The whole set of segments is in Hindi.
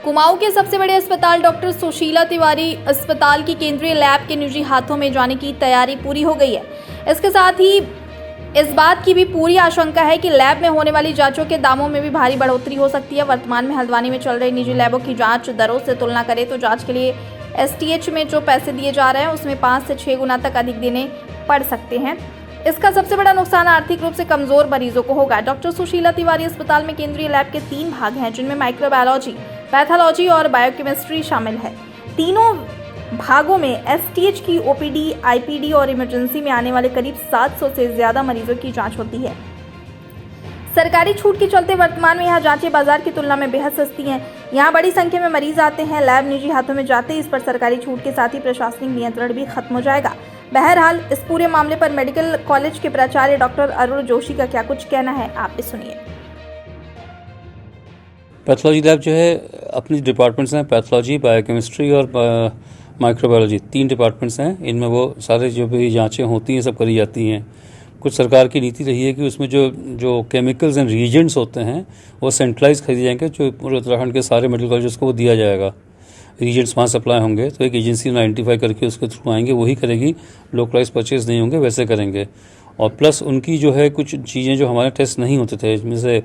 कुमाऊं के सबसे बड़े अस्पताल डॉक्टर सुशीला तिवारी अस्पताल की केंद्रीय लैब के निजी हाथों में जाने की तैयारी पूरी हो गई है। इसके साथ ही इस बात की भी पूरी आशंका है कि लैब में होने वाली जांचों के दामों में भी भारी बढ़ोतरी हो सकती है। वर्तमान में हल्द्वानी में चल रही निजी लैबों की जांच दरों से तुलना करें तो जांच के लिए STH में जो पैसे दिए जा रहे हैं उसमें 5 से 6 गुना तक अधिक देने पड़ सकते हैं। इसका सबसे बड़ा नुकसान आर्थिक रूप से कमजोर मरीजों को होगा। डॉक्टर सुशीला तिवारी अस्पताल में केंद्रीय लैब के 3 भाग हैं, जिनमें माइक्रोबायोलॉजी, पैथोलॉजी और बायोकेमिस्ट्री शामिल है। तीनों भागों में STH की OPD, IPD और इमरजेंसी में आने वाले करीब 700 से ज्यादा मरीजों की जांच होती है। सरकारी छूट के चलते वर्तमान में यह जांचें बाजार की तुलना में बेहद सस्ती हैं। यहाँ बड़ी संख्या में मरीज आते हैं। लैब निजी हाथों में जाते इस पर सरकारी छूट के साथ ही प्रशासनिक नियंत्रण भी खत्म हो जाएगा। बहरहाल इस पूरे मामले पर मेडिकल कॉलेज के प्राचार्य डॉक्टर अरुण जोशी का क्या कुछ कहना है, आप भी सुनिए। पैथोलॉजी लैब जो है अपनी डिपार्टमेंट्स हैं, पैथोलॉजी, बायोकेमिस्ट्री और माइक्रोबायोलॉजी, 3 डिपार्टमेंट्स हैं। इनमें वो सारे जो भी जांचें होती हैं सब करी जाती हैं। कुछ सरकार की नीति रही है कि उसमें जो केमिकल्स एंड रिएजेंट्स होते हैं वो सेंट्रलाइज खरीदे जाएंगे, जो पूरे उत्तराखंड के सारे मेडिकल कॉलेज को वो दिया जाएगा। रिएजेंट्स वहाँ सप्लाई होंगे तो एक एजेंसी आइडेंटिफाई करके उसके थ्रू आएंगे, वही करेगी। लोकलाइज परचेज नहीं होंगे, वैसे करेंगे। और प्लस उनकी जो है कुछ चीज़ें जो हमारे टेस्ट नहीं होते थे, इसमें से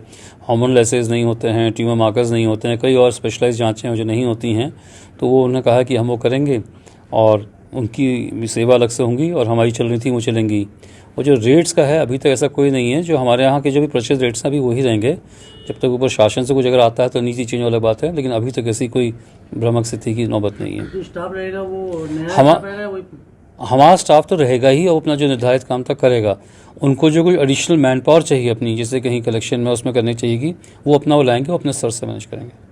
हार्मोनल एसेज नहीं होते हैं, ट्यूमर मार्कर्स नहीं होते हैं, कई और स्पेशलाइज जांचें जो नहीं होती हैं, तो वो उन्होंने कहा कि हम वो करेंगे और उनकी सेवा अलग से होंगी और हमारी चल रही थी वो चलेंगी। और जो रेट्स का है अभी तक ऐसा कोई नहीं है। जो हमारे यहाँ के जो भी परचेज रेट्स हैं अभी वही रहेंगे। जब तक ऊपर शासन से कुछ अगर आता है तो नीति चेंज वाली बात है, लेकिन अभी तक ऐसी कोई भ्रमक स्थिति की नौबत नहीं है। जो स्टाफ रहेगा वो नया हमारा स्टाफ तो रहेगा ही, और अपना जो निर्धारित काम तक करेगा। उनको जो कोई एडिशनल मैन पावर चाहिए अपनी, जैसे कहीं कलेक्शन में उसमें करनी चाहिएगी, वो अपना वो लाएंगे, वो अपने स्तर से मैनेज करेंगे।